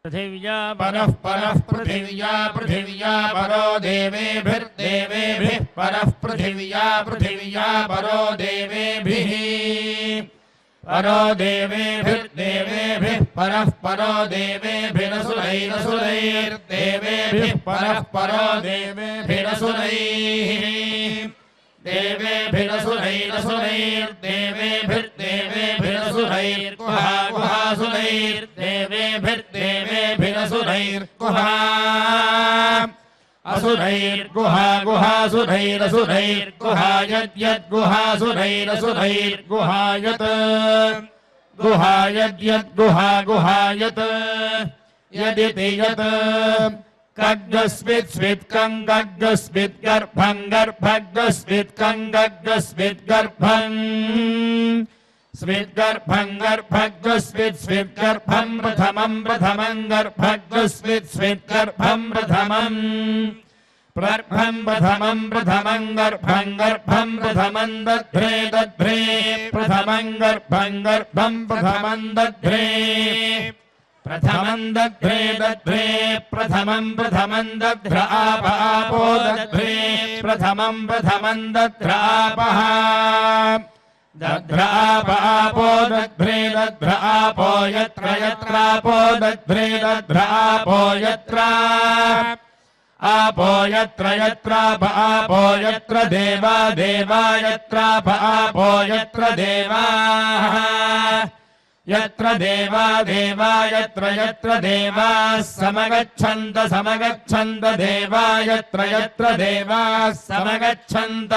पृथिव्या परः परः पृथिव्या पृथिव्या परो देवेभिर्देवेभिः परः पृथिव्या पृथिव्या परो देवेभिः परो देवेभिर्देवेभिः परः परो देवेभिरसुरैरसुरैर्देवेभिः परः परो देवेभिरसुरैः देवेभिरसुरैरसुरैर्देवेभिर्देवेभिरसुरैर्देवेभिर्देवेभिरसुरैर्गुहा असुरैर्गुहा गुहासुरैरसुरैर्गुहा यद्यद्गुहासुरैरसुरैर्गुहायत् गुहा यद्यद्गुहा गुहायत् यदिति यत् कग्गस्वित् स्वित्कं गग्गस्वित् गर्भं गर्भग्गस्वित्कं गग्गस्वित् गर्भं स्विद्गर्भं गर्भग्गस्वित् स्विद्गर्भं प्रथमं प्रथमं गर्भग्गस्वित् स्विद्गर्भं प्रथमं प्रथमं प्रथमं गर्भं गर्भं प्रथमं दध्रे दध्रे प्रथमं गर्भं गर्भं प्रथमं दध्रे प्रथमं दध्रे दध्रे प्रथमं प्रथमं दध्र आपो दध्रे प्रथमं प्रथमं दध्र आपः दध्रापो दध्रे दध्रापो यत्र यत्रापो दध्रे दध्रापो यत्र आपो यत्र यत्रापो यत्र देवा देवा यत्रापो यत्र देवाः यत्र देवा देवा यत्र यत्र देवाः समगच्छन्त समगच्छन्त देवा यत्र यत्र देवाः समगच्छन्त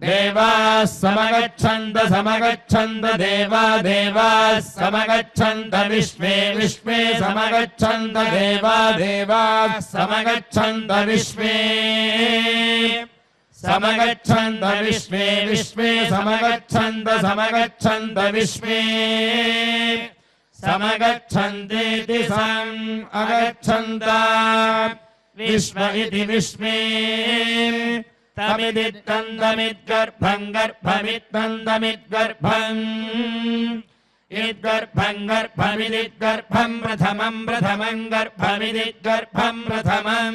देवाः समगच्छन्त समगच्छन्त देवा देवाः समगच्छन्त विश्वे विश्वे समगच्छन्त देवा देवाः समगच्छन्त विश्वे समगच्छन्त विश्वे विश्वे समगच्छन्त समगच्छन्त विश्वे समगच्छन्तेति अगच्छन्त विश्व इति विश्वे तमिदित्तन्दमिद्गर्भं गर्भमित्तन्दमिद्गर्भम् इद्गर्भं गर्भमिदिद्गर्भं प्रथमं प्रथमं गर्भमिदिद्गर्भं प्रथमं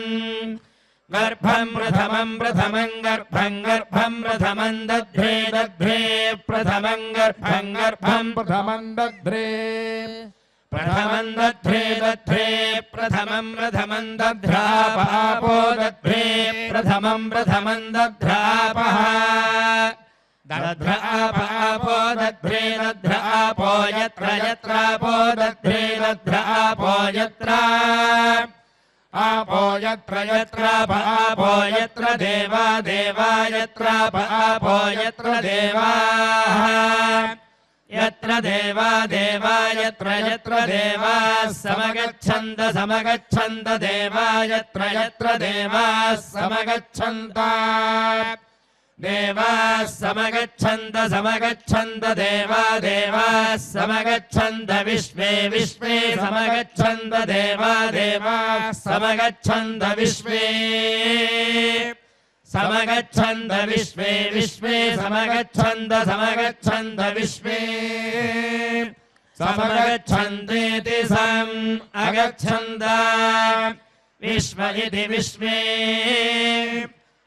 गर्भं प्रथमं प्रथमं गर्भं गर्भं प्रथमं दध्रे दध्रे प्रथमं गर्भं गर्भं प्रथमं दध्रे प्रथमं दध्रे दध्रे प्रथमं प्रथमं दध्रापो दध्रे प्रथमं प्रथमं दध्रापः दध्रापो दध्रे दध्रापो यत्र यत्रापो दध्रे दध्रापो यत्र आपो यत्र यत्रापो यत्र देवा देवा यत्रापो यत्र देवाः यत्र देवा देवा यत्र यत्र देवाः समगच्छन्त समगच्छन्त देवा यत्र यत्र देवाः समगच्छन्त देवाः समगच्छन्त समगच्छन्त देवा देवाः समगच्छन्त विश्वे विश्वे समगच्छन्त देवा देवाः समगच्छन्त विश्वे समगच्छन्त विश्वे विश्वे समगच्छन्त समगच्छन्त विश्वे समगच्छन्तेति अगच्छन्त विश्व इति विश्वे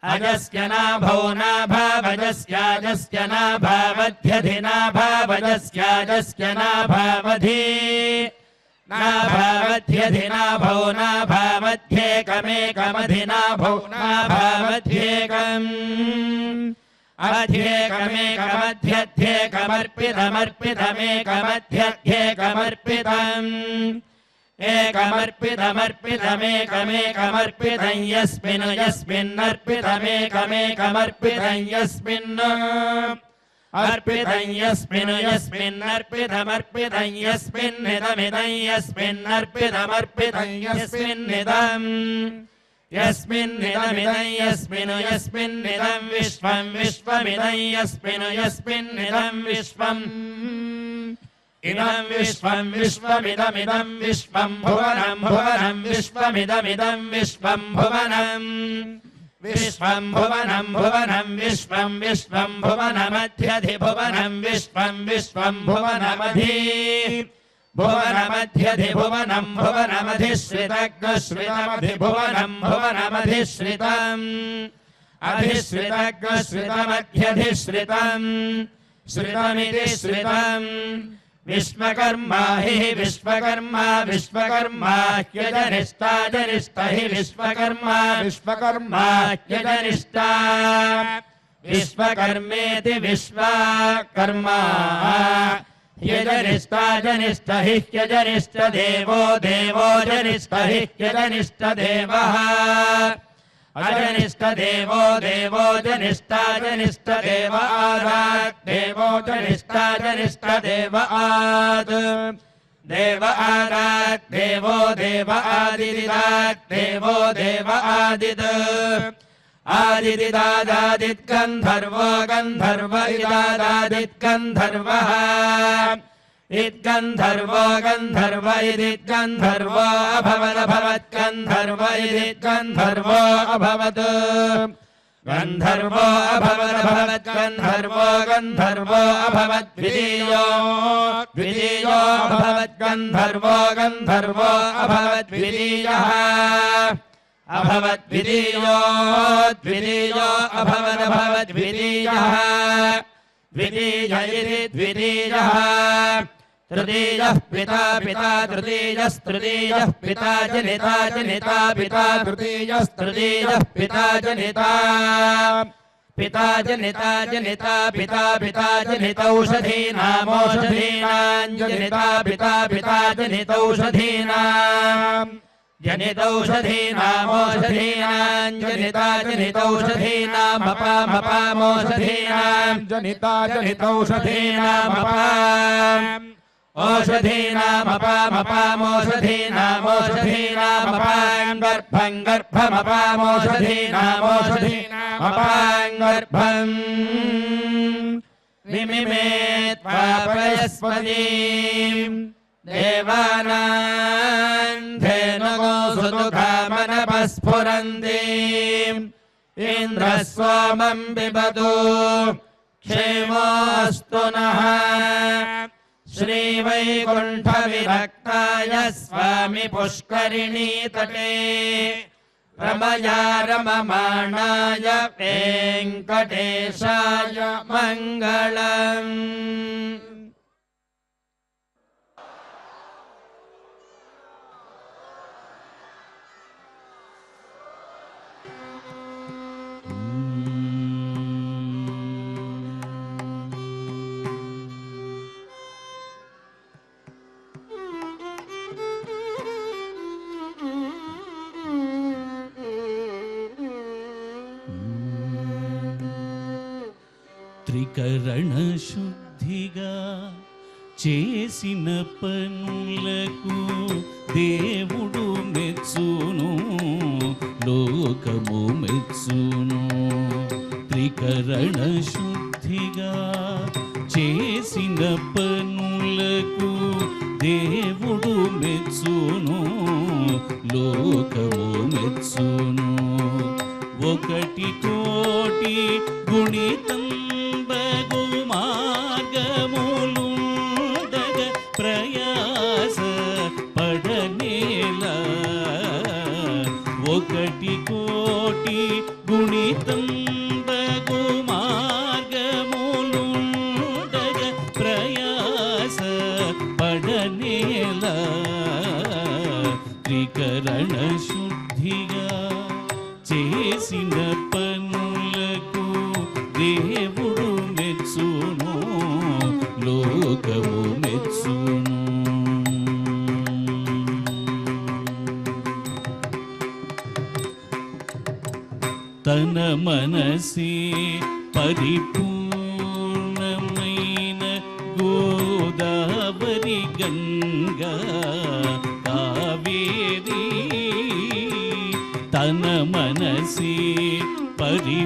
अजस्य नाभो नाभावजस्याजस्य नाभावध्यधि नाभावजस्याजस्य नाभावधि नाभावध्यधि नाभो नाभावध्येकमेकमधि नाभो नाभावध्येकम् अध्येकमेकमध्यध्येकमर्पितमर्पितमेकमध्यध्येकमर्पितम् एकमर्पितमर्पितमेकमेकमर्पितं यस्मिन् यस्मिन्नर्पितमेकमेकमर्पितं यस्मिन् अर्पितं यस्मिन् यस्मिन्नर्पितमर्पितं यस्मिन्निदमिदं यस्मिन्नर्पितमर्पितं यस्मिन्निदम् यस्मिन्निदमिदं यस्मिन् यस्मिन्निदं विश्वं विश्वमिदं यस्मिन् यस्मिन्निदं विश्वम् इदं विश्वं विश्वमिदमिदं विश्वं भुवनं भुवनं विश्वमिदमिदं विश्वं भुवनं विश्वं भुवनं भुवनं विश्वं विश्वं भुवनमध्यधिभुवनं विश्वं विश्वं भुवनमधि भुवनमध्यधिभुवनम् भुवनमधिश्रितग्श्रितमधिभुवनम् भुवनमधिश्रितम् अधिश्रितग्श्रितमध्यधिश्रितम् श्रितमिति श्रितम् विश्वकर्मा हि विश्वकर्मा विश्वकर्मा ह्यजनिष्ठा जनिष्ठ हि विश्वकर्मा विश्वकर्मा ह्यजनिष्ठा विश्वकर्मेति विश्वकर्मा ह्यजनिष्ठा जनिष्ठ हि ह्यजनिष्ठ देवो देवो जनिष्ठ हि ह्यजनिष्ठ देवः अजनिष्ठ देवो देवो जनिष्ठा जनिष्ठ देव आदात् देवो जनिष्ठा जनिष्ठ देव आद् देव आदात् देवो देव आदिदिदात् देवो देव आदिद् आदिदिदादादित् गन्धर्वो गन्धर्व इदादादित् गन्धर्वः इद्गन्धर्वो गन्धर्व इदिद्गन्धर्वो अभवदभवत् गन्धर्व इदिद्गन्धर्वो अभवत् गन्धर्वो अभवदभवत् गन्धर्वो गन्धर्वो अभवत् द्वितीयो द्वितीयो अभवत् गन्धर्वो गन्धर्वो अभवत् द्वितीयः अभवत् द्वितीयो द्वितीयो अभवदभवत् द्वितीयः द्वितीय इति द्वितीयः तृतीयः पिता पिता तृतीयस्तृतीयः पिता जनिता जनिता पिता तृतीयस्तृतीयः पिता जनिता पिता जनिता जनिता पिता पिता जनितौषधीनामौषधीनां जनिता पिता पिता जनितौषधीनाम् जनितौषधीनामौषधीनां जनिता जनितौषधीनामपामपामौषधीनां जनिता जनितौषधीनामपाम् औषधीनामपामपामौषधीनामौषधीनामपाम् गर्भं गर्भमपामौषधीनामौषधीनामपाम् गर्भम् मिमिमे त्वापयस्पतिम् देवानां धेनुगो सुदुघामनपस्फुरन्तीम् इन्द्रः सोमं पिबतु क्षेमोऽस्तु नः श्रीवैकुण्ठविरक्ताय स्वामि पुष्करिणी तटे रमया रममाणाय वेङ्कटेशाय मङ्गलम्। త్రికరణ శుద్ధిగా చేసిన పనులకు దేవుడు మెచ్చును లోకము మెచ్చును త్రికరణ శుద్ధిగా చేసిన పనులకు దేవుడు మెచ్చును లోకము మెచ్చును ఒకటి కోటి గుణితం బగు మార్గములుండగ ప్రయాస పడనేల ఒకటి కోటి గుణితం బగు మార్గములుండగ ప్రయాస పడనేల త్రికరణ శుద్ధిగా చేసిన పనులకు దేవుడు మెచ్చును లోకము మెచ్చును తన మనసే పరిపూర్ణమైన గోదావరి గంగా కావేరి తన మనసే పరిపూర్ణమైన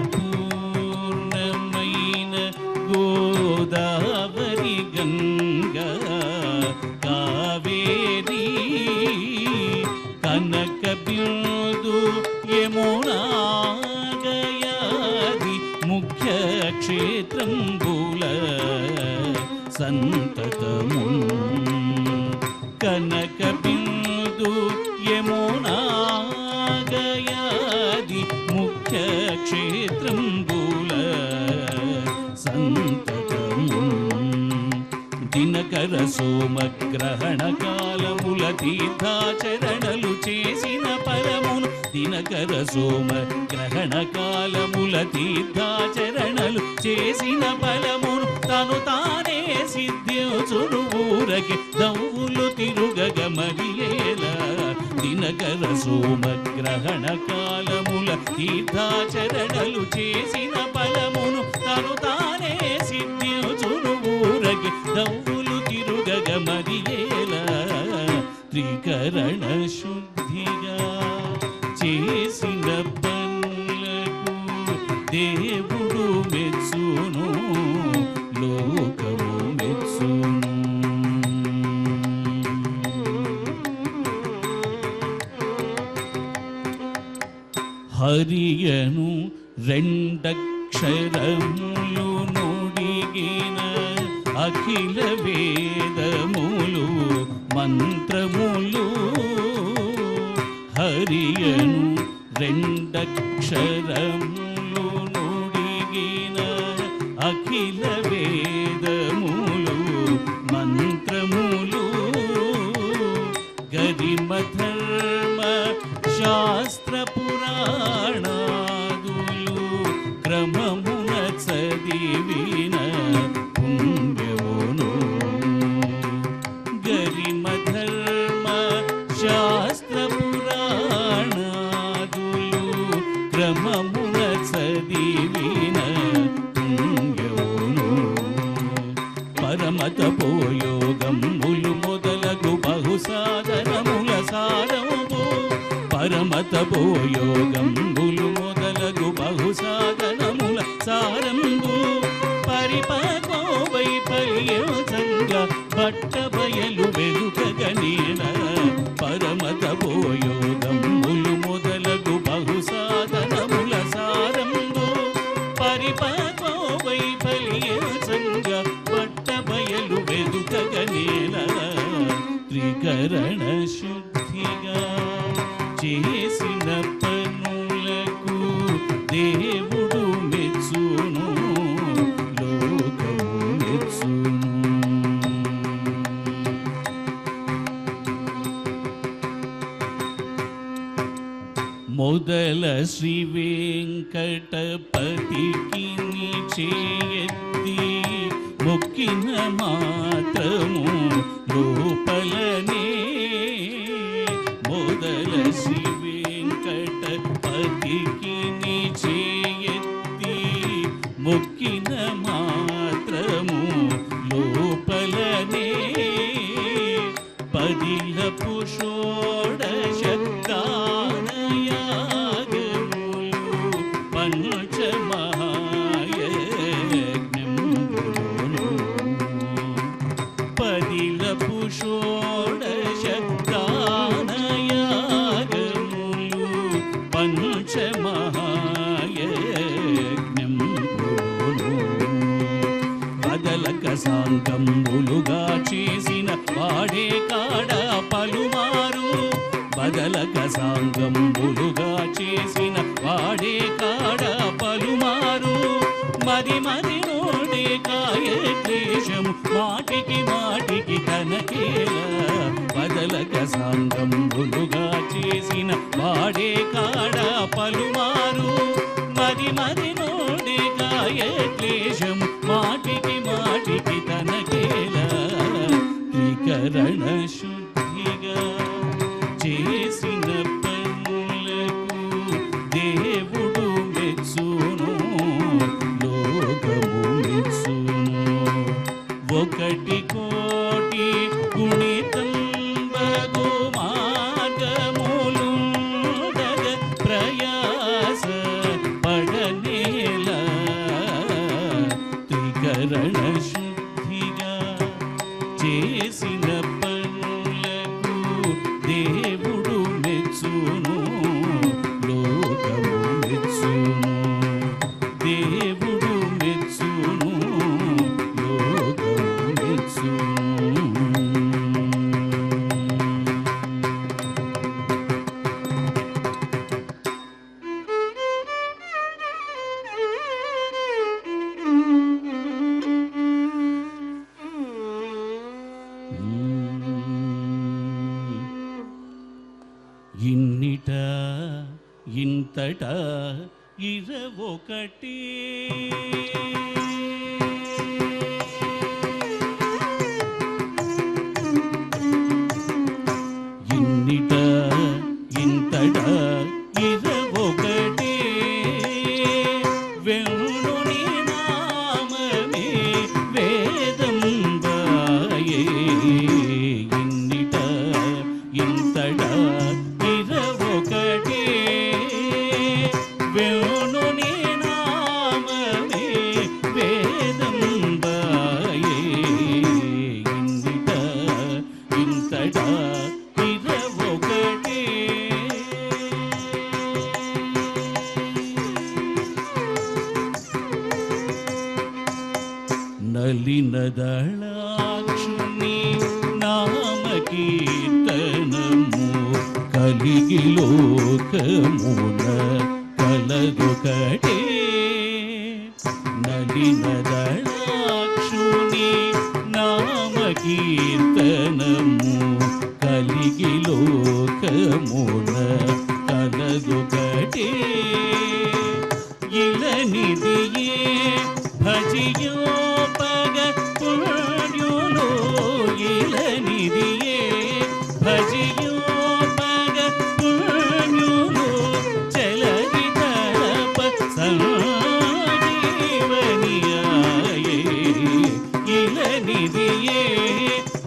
గోదావరి గంగా కావేరి కనక బిందు యమునా గయాది ముఖ్య క్షేత్రంబుల సంతతము దినకర సోమగ్రహణ కాలముల తీర్థాచరణలు చేసిన ఫలమును దినకర సోమగ్రహణ కాలముల తీర్థాచరణలు చేసిన ఫలమును తను తానే సిద్ధించును ఊరకి దవ్వులు తిరుగగ మరియేలా దినకర సోమగ్రహణ కాలముల తీర్థాచరణలు చేసిన ఫలమును తను తానే సిద్ధించును ఊరకి దవ్వులు తిరుగగ మరియేలా త్రికరణ శుద్ధిగా చేసిన పనులకు దేవుడు మెచ్చును లోకము మెచ్చును. హరియను రెండక్షరములు నుడిగిన అఖిల వేదములు మంత్రములు హరియను రెండక్షరములు నుడిగిన అఖిల వేదములు మంత్రములు గరిమ ధర్మ శాస్త్ర పురాణాదులు క్రమమున చదివిన పుణ్యమును గరిమ ధర్మ శాస్త్ర పురాణాదులు క్రమమున చదివిన పుణ్యమును పరమత పోయోగములు మొదలగు బహుసాధనముల సారము పరమత పోయోగంబులు మొదలగు బహుసాధనముల సారంబు పరిపక్వ వైఫల్యంగా బట్ట బయలు వెలుకగనీన పరమత పోయోగంబులు మొదలగు బహుసాధనముల సారంబు పరిపక్వ వైఫల్యంగా బట్ట బయలు వెలుకగనీన త్రికరణ శుద్ధిగా చేసిన పనులకు దేవుడు మెచ్చును లోకము మెచ్చును. మొదల శ్రీ వెంకటపతికి చేయెత్తి మొక్కిన మాత్రము లోపలనే మొదల శ్రీ వెంకటపతికి చేయెత్తి మొక్కిన మాత్రము లోపలనే పదిలపు షోడశ దానయాగములు పంచమహాయజ్ఞములు పదిలపు షోడశ దానయాగములు పంచమహాయజ్ఞములు బదలక సాంగములుగా చేసిన వాడే కాడ పలుమారు బదలక సాంగములుగా చేసిన వాడే కాడ పలుమారు మరి మరి నోడే కాయ క్లేశము మాటికి మాటికి తనకేలా బదలక సాంగములుగా చేసిన వాడే కాడ పలుమారు మరి మరి నోడే కాయ క్లేశము మాటికి మాటికి తనకేలా త్రికరణ శుద్ధిగా చేసిన పనులకు దేవుడు మెచ్చును లోకము మెచ్చును. ఒకటి కోటి గుణితం బగు మార్గములుండగ ప్రయాస పడనేలా త్రికరణ శుద్ధిగా చేసిన పనులకు దేవుడు మెచ్చును లోకము మెచ్చును దేవుడు మెచ్చును లోకము మెచ్చును. అంతటా ఇరవొకటి ఇన్నిట ఇంతటా ఇరవొకటి వెణుని నామమే వేదంబాయే ఇన్నిట ఇంతటా ఇరవొకటి వెణుని నామమే వేదంబాయే ఇన్నిట ఇంతటా ఇరవొకటి నలినదళాక్షుని నామకీర్తనము కలిగి లోకమున కలదొకటే నలినదళాక్షుని నామకీర్తనము కలిగి లోకమున కలదొకటే ఇలనిదియే భజియో పగ పుణ్యులో ఇలనిదియే భజియో పగ పుణ్యులో చలగి తలప సంజీవనియాయే ఇలనిదియే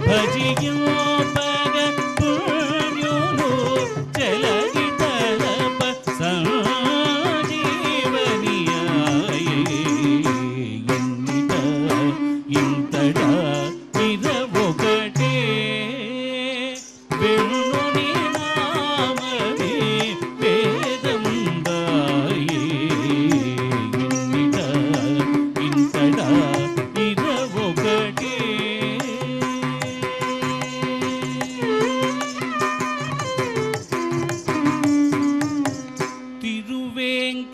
భజియో పగ పుణ్యులో చలగి తలప సంజీవనియాయే ఇన్నిట ఇంతటా ఇరవొకటే వెణుని నామమే వేదంబాయే ఇన్నిట ఇంతటా ఇరవొకటే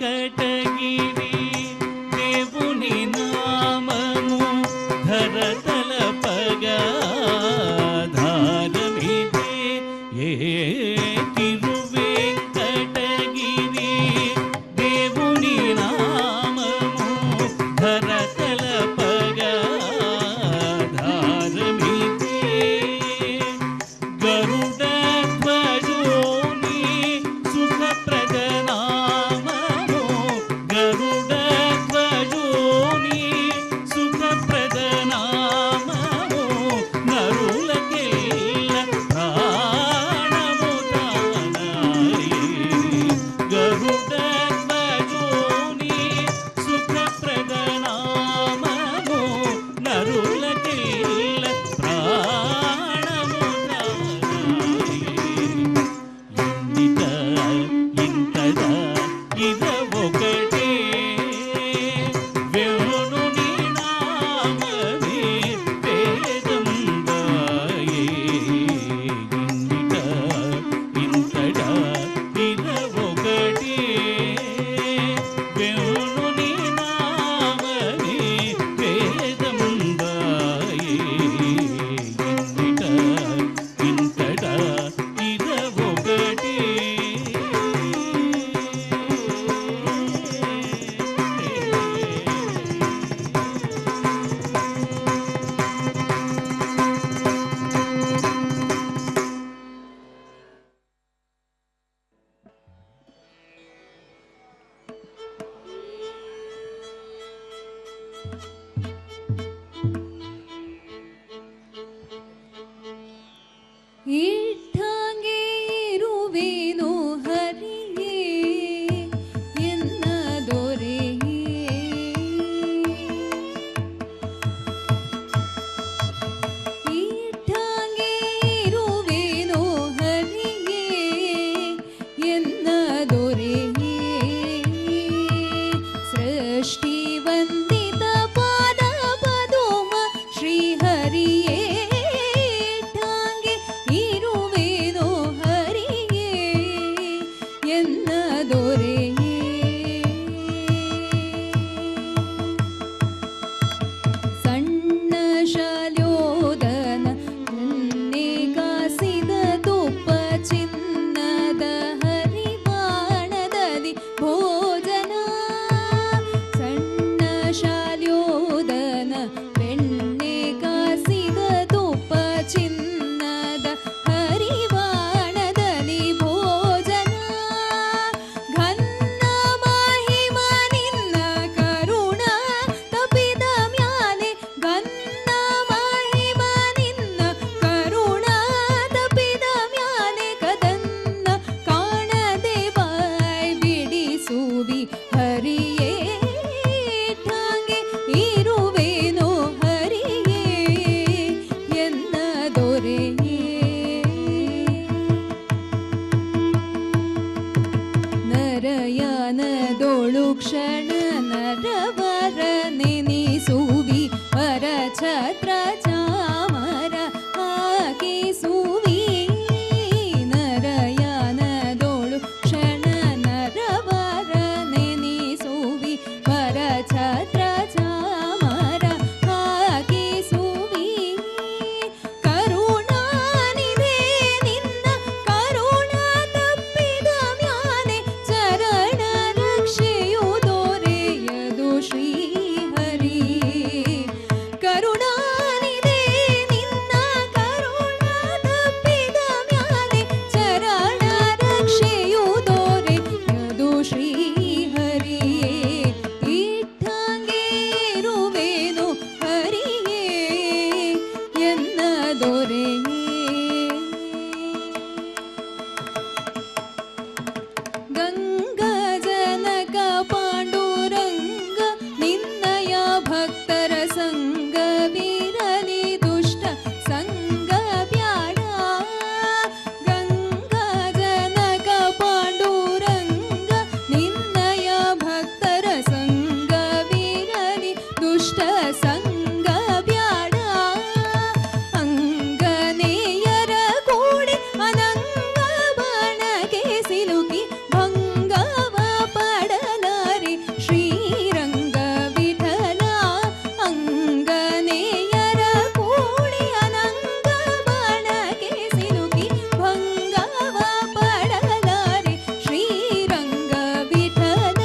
తిరువేంకటగిరి దేవుని నామము ధరతలపగా ధారమిదే ఏ తిరువేంకటగిరి దేవుని నామము ధరతలపగా ధారమిదే గరుడధ్వజోని సుఖప్రదనామము గరుడధ్వజోని సుఖప్రదనామము ಛತ್ರ ಚಾಮರ ಹಾಕಿಸುವಿ ನರಯಾನದೋಳು ಕ್ಷಣ ನರವರ ನೆನಿಸುವಿ ಪರ ಛತ್ರ ಚಾಮರ ಹಾಕಿಸುವಿ ಕರುಣಾನಿಧಿ ನಿನ್ನ ಕರುಣ ತಪ್ಪಿದ ಮ್ಯಾಲೆ ಚರಣ ರಕ್ಷೆಯು ದೊರೆಯದು ಶ್ರೀಹರಿ ಕರುಣಾನಿಧಿ ನಿನ್ನ ಕರುಣ ತಪ್ಪಿದ ಮ್ಯಾಲೆ ಚರಣ ರಕ್ಷೆಯು ದೊರೆಯದು ಶ್ರೀಹರಿ ಇಟ್ಟಂಗೆ ಇರುವೆನು ಹರಿಯೇ ಎನ್ನ ದೊರೆಯೇ ಗಂಗಾ ಜನಕ ಪಾಂಡುರಂಗ ನಿನ್ನಯ ಭಕ್ತರ ಸಂಗವಿರಲಿ ದುಷ್ಟ ಸಂಗ ಬ್ಯಾಡ ಗಂಗಾ ಜನಕ ಪಾಂಡುರಂಗ ನಿನ್ನಯ ಭಕ್ತರ ಸಂಗವಿರಲಿ ದುಷ್ಟ ಸಂಗ ಬ್ಯಾಡ ಅಂಗನೆಯರ ಕೂಡಿ ಅನಂಗ ಬಾಣಕ್ಕೆ ಸಿಲುಕಿ ಭಂಗವ ಪಡಲಾರೆ ಶ್ರೀರಂಗ ವಿಠಲ ಅಂಗನೆಯರ ಕೂಡಿ ಅನಂಗ ಬಾಣಕ್ಕೆ ಸಿಲುಕಿ ಭಂಗವ ಪಡಲಾರೆ ಶ್ರೀರಂಗ ವಿಠಲ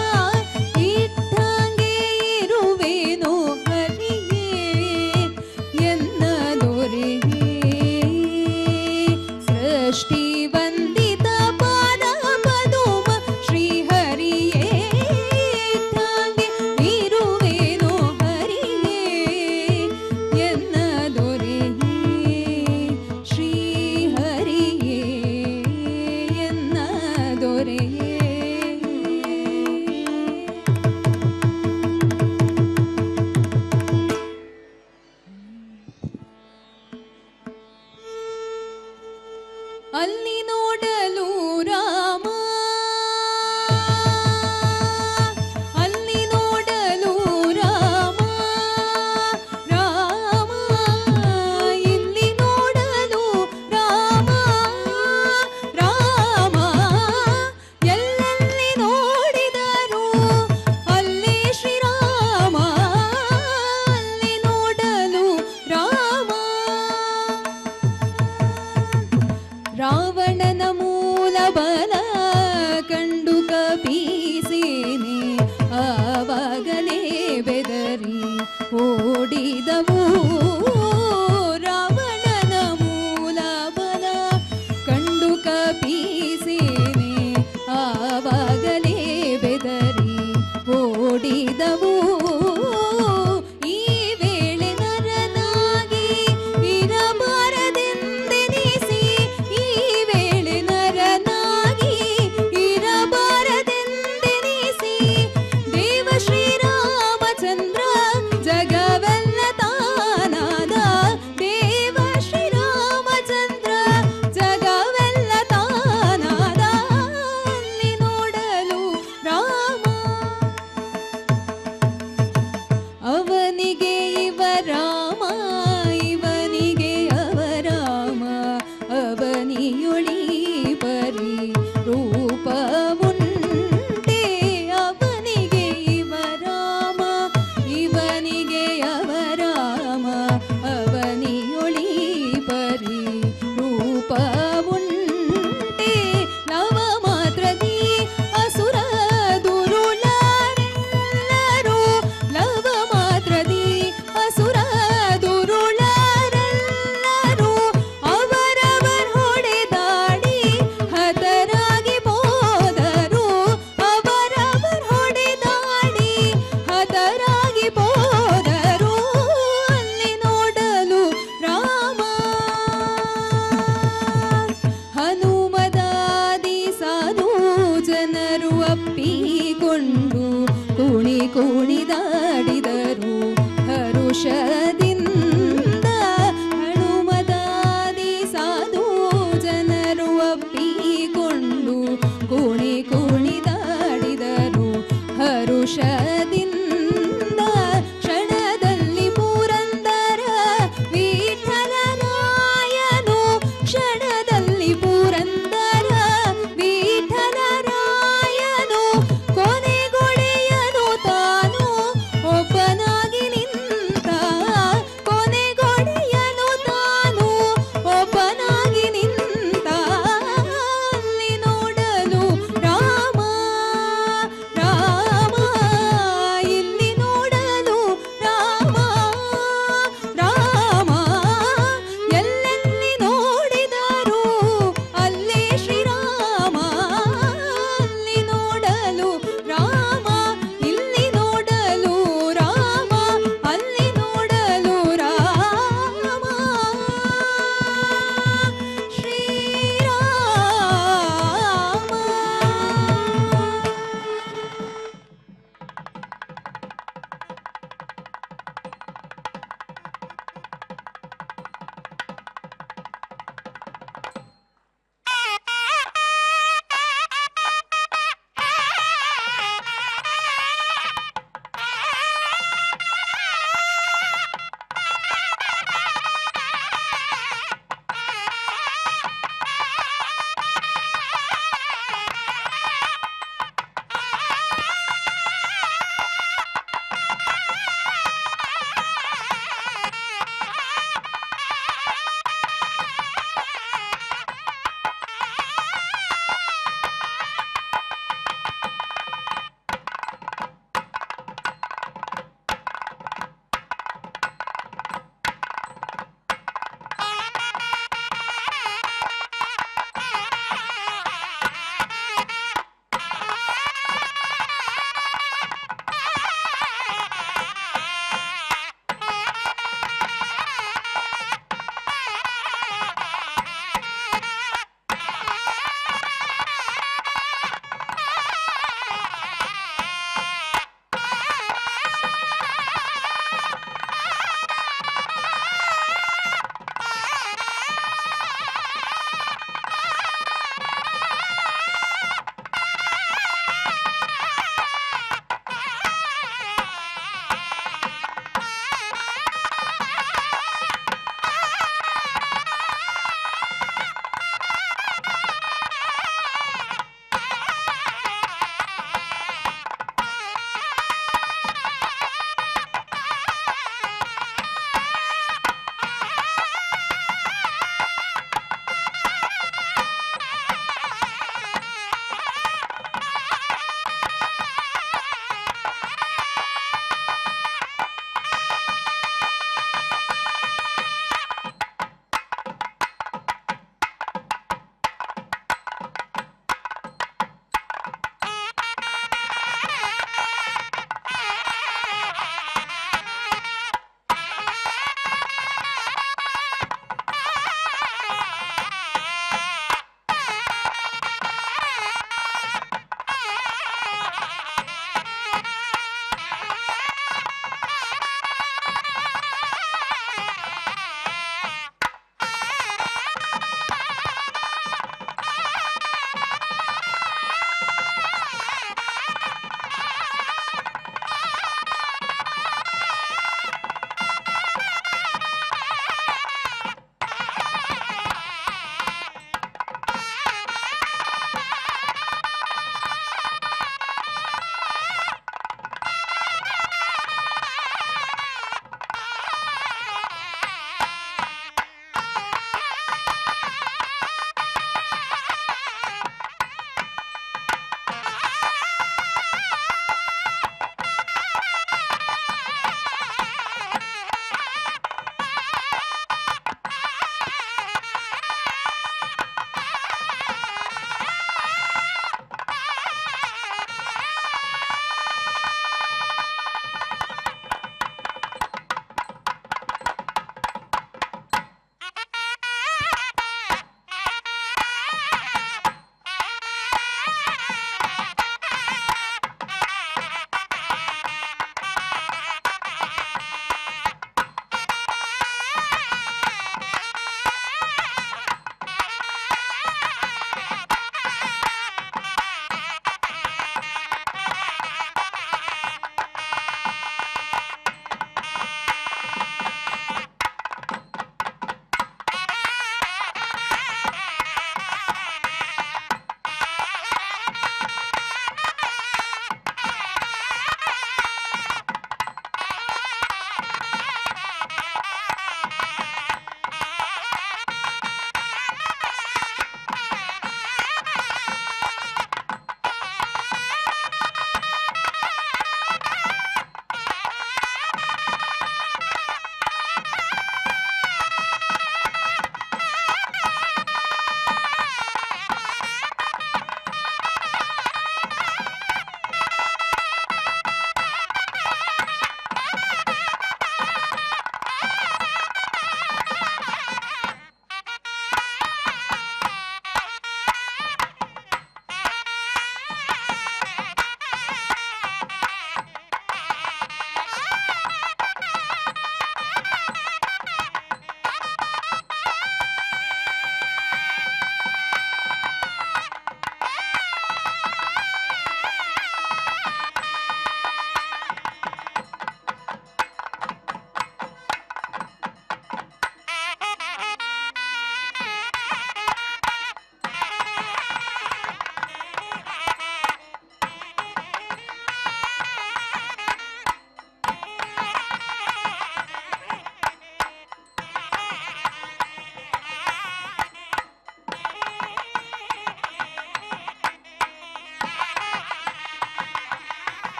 ಇಟ್ಟಂಗೆ ಇರುವೆನು ಹರಿಯೇ ಎನ್ನ ದೊರೆಯೇ ಸೃಷ್ಟಿ ವಂದಿತ ಪಾದ ಪದುಮ ಶ್ರೀಹರಿಯೇ ಇಟ್ಟಂಗೆ ಇರುವೆನು ಹರಿಯೇ ಎನ್ನ ದೊರೆಯೇ ಶ್ರೀಹರಿಯೇ ಎನ್ನ ದೊರೆಯೇ ಅಲ್ಲಿ ನೋಡಲು ರಾಮ ಅಲ್ಲಿ ನೋಡಲು ರಾಮ ರಾಮ ಇಲ್ಲಿ ನೋಡಲು ರಾಮ ರಾಮ ಎಲ್ಲೆಲ್ಲಿ ನೋಡಿದರು ಅಲ್ಲಿ ಶ್ರೀರಾಮ ಅಲ್ಲಿ ನೋಡಲು ರಾಮ ರಾವಣನ ಮೂಲ ಬಲ ಕಂಡು ಕಪೀಸೇನೆ ಆವಾಗಲೇ ಬೆದರಿ ಓಡಿದವು ರಾವಣನ ಮೂಲ ಬಲ ಕಂಡು ಕಪೀಸೇನೆ ಆವಾಗಲೇ ಬೆದರಿ ಓಡಿದವು ಈ ವೇಳೆ ನರನಾಗಿ ಇರಬಾರದೆಂದೆನಿಸಿ ಈ ವೇಳೆ ನರನಾಗಿ ಇರಬಾರದೆಂದೆನಿಸಿ ದೇವ ಶ್ರೀರಾಮಚಂದ್ರ ಜಗವೆಲ್ಲ ತಾನಾದ ದೇವ ಶ್ರೀರಾಮಚಂದ್ರ ಜಗವೆಲ್ಲ ತಾನಾದ ಅಲ್ಲಿ ನೋಡಲು ರಾಮ ಅವನಿಗೆ ಇವ ರಾಮ ಇವನಿಗೆ ಅವ ರಾಮ ಅವನಿಯೊಳಿ ಪರಿ ರೂಪವುಂಟೆ ಅವನಿಗೆ ಇವ ರಾಮ ಇವನಿಗೆ ಅವ ರಾಮ ಅವನಿಯೊಳಿ ಪರಿ ರೂಪವುಂಟೆ ನವ ಮಾತ್ರದಿ ಅಸುರ ದುರುಳರೆಲ್ಲರೂ ಲವ ಮಾತ್ರದಿ ಅಸುರ ದುರುಳರೆಲ್ಲರೂ ಅವರವರ ಹೊಡೆದಾಡಿ ಹತರಾಗಿ ಹೋದರು ಅವರವರ ಹೊಡೆದಾಡಿ ಹತರಾಗಿ ಹೋದರು ಅಲ್ಲಿ ನೋಡಲು ರಾಮ ಹನುಮದಾದಿ ಸಾಧು ಜನರು ಅಪ್ಪಿಕೊಂಡು ಕುಣಿ ಕುಣಿದಾಡಿದರು ಹರುಷದಿಂದ ಹನುಮದಾದಿ ಸಾಧು ಜನರು ಅಪ್ಪಿಕೊಂಡು ಕುಣಿ ಕುಣಿದಾಡಿದರು ಹರುಷದಿಂದ ಕ್ಷಣದಲ್ಲಿ ಪುರಂದರ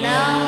Now